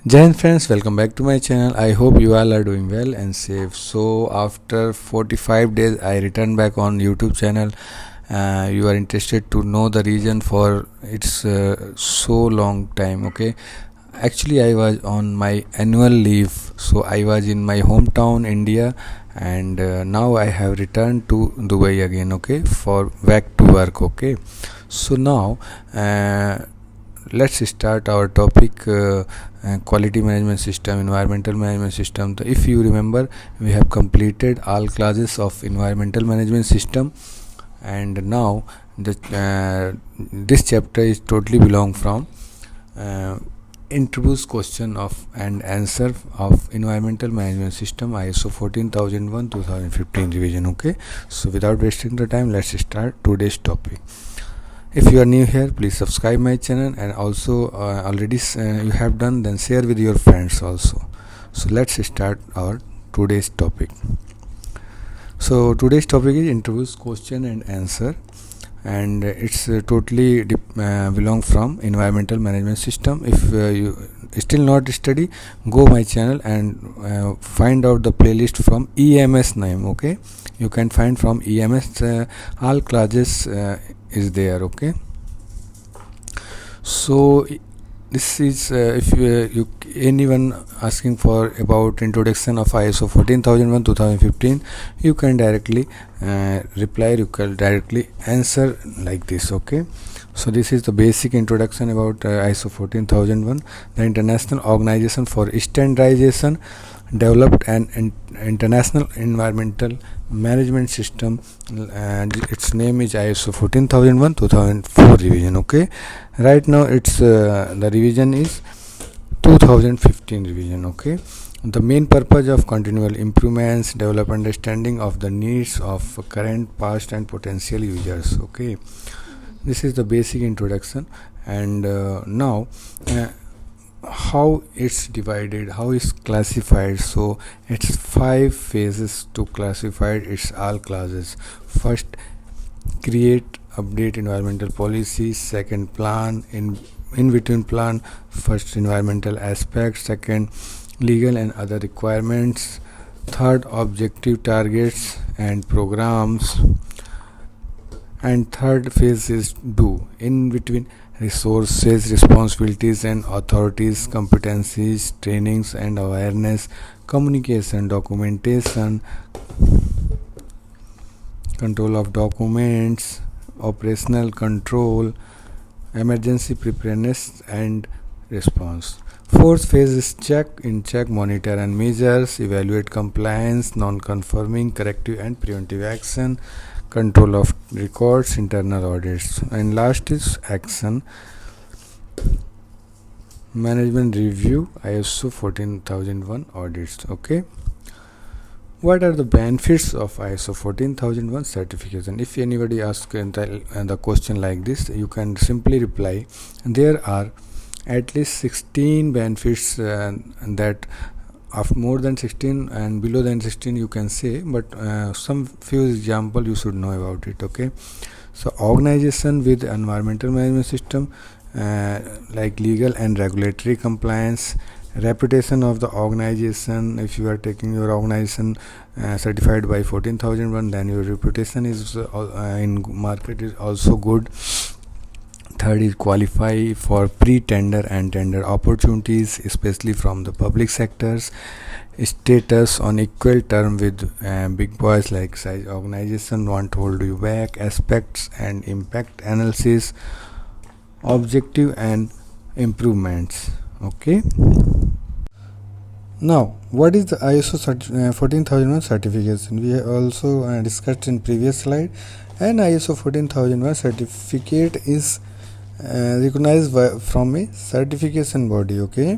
Jai Hind friends, welcome back to my channel. I hope you all are doing well and safe. So after 45 days I returned back on YouTube channel. You are interested to know the reason for its so long time. Okay, actually I was on my annual leave, so I was in my hometown India, and now I have returned to Dubai again, okay, for back to work. Okay, so now let's start our topic, quality management system, environmental management system. So if you remember, we have completed all classes of environmental management system, and now this chapter is totally belong from introduce question of and answer of environmental management system ISO 14001 2015 revision. Okay, so without wasting the time, let's start today's topic. If you are new here, please subscribe my channel, and also already you have done, then share with your friends also. So let's start our today's topic. So today's topic is introduce question and answer, and it's totally belong from environmental management system. If you still not study, go my channel and find out the playlist from EMS name. Okay, you can find from EMS, all classes is there. Okay, so this is if you anyone asking for about introduction of ISO 14001 2015, you can directly reply, you can directly answer like this. Okay, so this is the basic introduction about ISO 14001. The International Organization for Standardization developed an international environmental management system, and its name is ISO 14001 2004 revision. Okay, right now it's the revision is 2015 revision. Okay, the main purpose of continual improvements, develop understanding of the needs of current, past and potential users. Okay, this is the basic introduction, and now how it's divided, how it's classified. So it's 5 phases to classify its all classes. First, create, update environmental policies. Second, plan, in between plan. First, environmental aspects. Second, legal and other requirements. Third, objective, targets and programs. And third phase is do, in between resources, responsibilities and authorities, competencies, trainings and awareness, communication, documentation, control of documents, operational control, emergency preparedness and response. Fourth phase is check, in check, monitor and measures, evaluate compliance, non-conforming, corrective and preventive action, control of records, internal audits, and last is action, management review, ISO 14001 audits. Okay, what are the benefits of ISO 14001 certification? If anybody asks the question like this, you can simply reply there are at least 16 benefits, that of more than 16 and below than 16 you can say, but some few example you should know about it. Okay, so organization with environmental management system, like legal and regulatory compliance, reputation of the organization. If you are taking your organization certified by 14001, then your reputation is in market is also good. Third is qualify for pre-tender and tender opportunities, especially from the public sectors. Status on equal term with big boys like size organization, won't hold you back. Aspects and impact analysis, objective and improvements. Okay, now what is the ISO 14001 certification? We also discussed in previous slide. An ISO 14001 certificate is recognized from a certification body. Okay,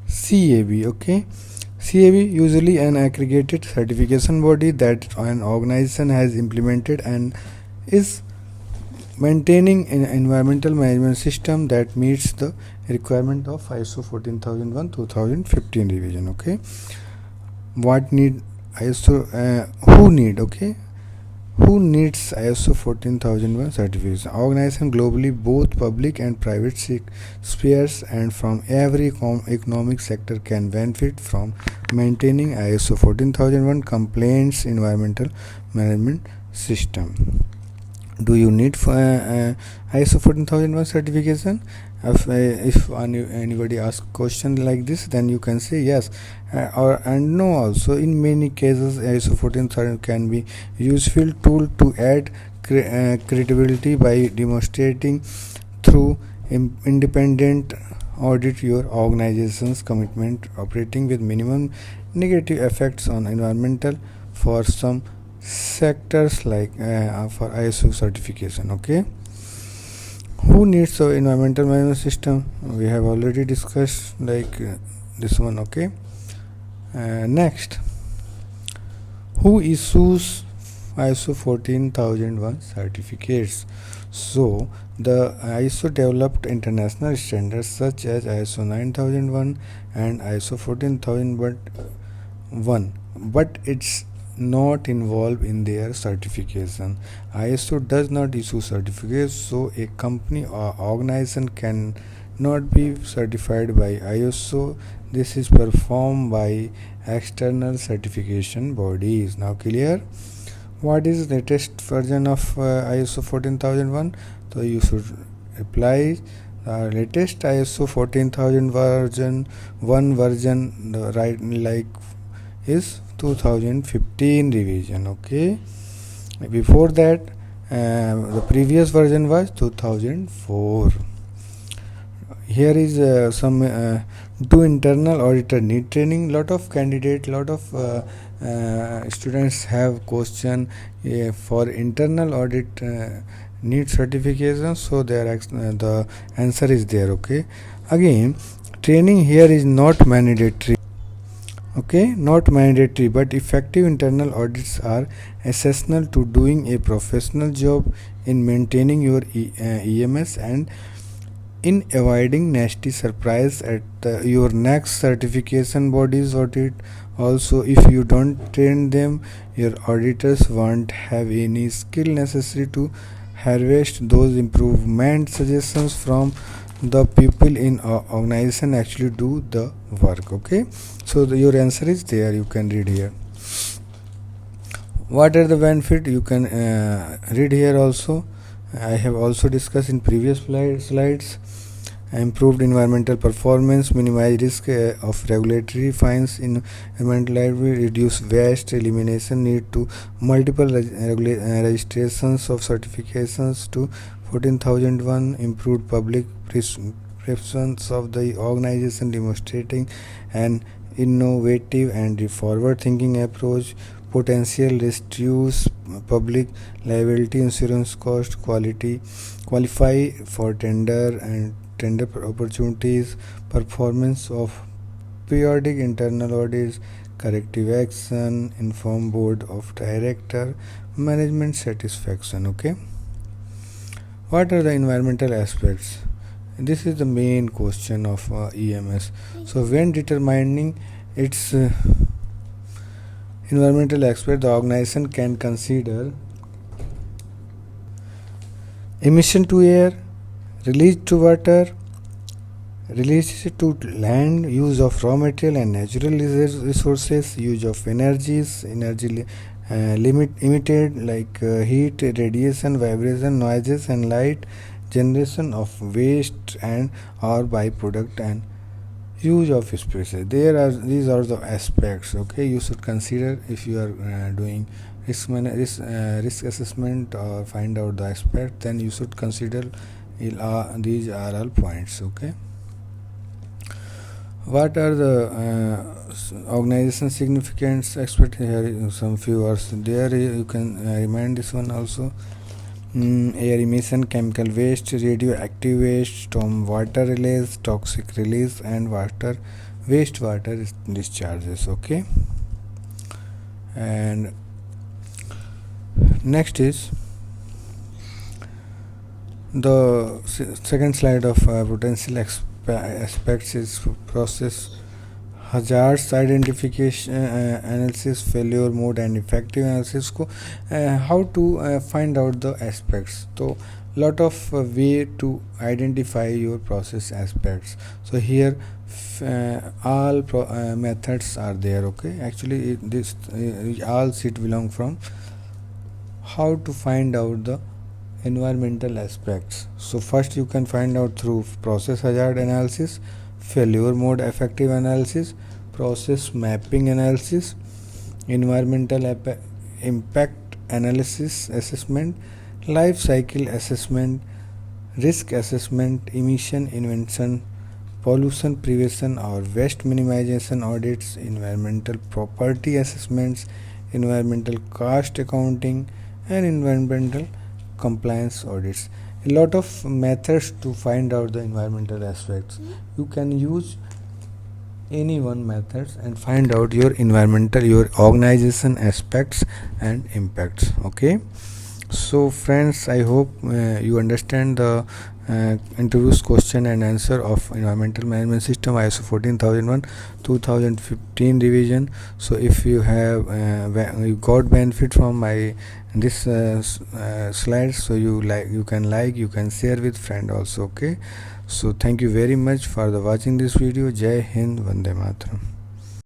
CAB. Okay, CAB usually an aggregated certification body that an organization has implemented and is maintaining an environmental management system that meets the requirement of ISO 14001 2015 revision. Okay, what need ISO, who need? Okay, Who needs ISO 14001 certification? Organizations globally, both public and private spheres, and from every economic sector can benefit from maintaining ISO 14001 compliance environmental management system. Do you need ISO 14001 certification? If anybody asks question like this, then you can say yes or and no also. In many cases, ISO 14001 can be useful tool to add credibility by demonstrating through independent audit your organization's commitment operating with minimum negative effects on environmental for some sectors like for ISO certification. Okay, who needs the environmental management system? We have already discussed like this one. Okay, next, who issues ISO 14001 certificates? So the ISO developed international standards such as ISO 9001 and ISO 14001, but it's not involved in their certification. ISO does not issue certificates, so a company or organization can not be certified by ISO. This is performed by external certification bodies. Now clear? What is the latest version of ISO 14001? So you should apply the latest ISO 14000 version. One version right like is 2015 revision. Okay, before that the previous version was 2004. Here is some do internal auditor need training? Lot of candidate, lot of students have question for internal audit need certification, so the answer is there. Okay, again, training here is not mandatory. Okay, not mandatory, but effective internal audits are essential to doing a professional job in maintaining your EMS and in avoiding nasty surprise at your next certification body's audit. Also, if you don't train them, your auditors won't have any skill necessary to harvest those improvement suggestions from the people in organization actually do the work. Okay, so your answer is there, you can read here. What are the benefit? You can read here also. I have also discussed in previous slides. Improved environmental performance, minimize risk of regulatory fines in environmental liability, reduce waste elimination need to multiple registrations of certifications to 14001, improved public perceptions of the organization, demonstrating an innovative and forward thinking approach, potential reduce public liability insurance cost, qualify for tender opportunities, performance of periodic internal audits, corrective action, inform board of director, management satisfaction. Okay, what are the environmental aspects? This is the main question of EMS. So when determining its environmental aspect, the organization can consider emission to air, release to water, release to land, use of raw material and natural resources, use of energy emitted like heat, radiation, vibration, noises and light, generation of waste and or byproduct, and use of spaces. These are the aspects. Okay, you should consider if you are doing risk assessment or find out the aspect, then you should consider these are all points. Okay, what are the organization significance aspect? Here some few words there, you can remind this one also. Air emission, chemical waste, radioactive waste, storm water release, toxic release, and wastewater discharges. Okay, and next is the second slide of potential aspects is process hazards identification, analysis, failure mode and effective analysis को how to find out the aspects. So lot of way to identify your process aspects. So here all methods are there. Okay, actually this all set belong from how to find out the environmental aspects. So first you can find out through process hazard analysis, failure mode effective analysis, process mapping analysis, environmental impact analysis assessment, life cycle assessment, risk assessment, emission invention, pollution prevention or waste minimization audits, environmental property assessments, environmental cost accounting and environmental compliance audits. A lot of methods to find out the environmental aspects. You can use any one methods and find out your environmental, your organization aspects and impacts. Okay, so friends, I hope you understand the introduced question and answer of environmental management system ISO 14001 2015 revision. So if you have you got benefit from my this slides, so you can share with friend also. Okay, so thank you very much for the watching this video. Jai Hind, Vande Mataram.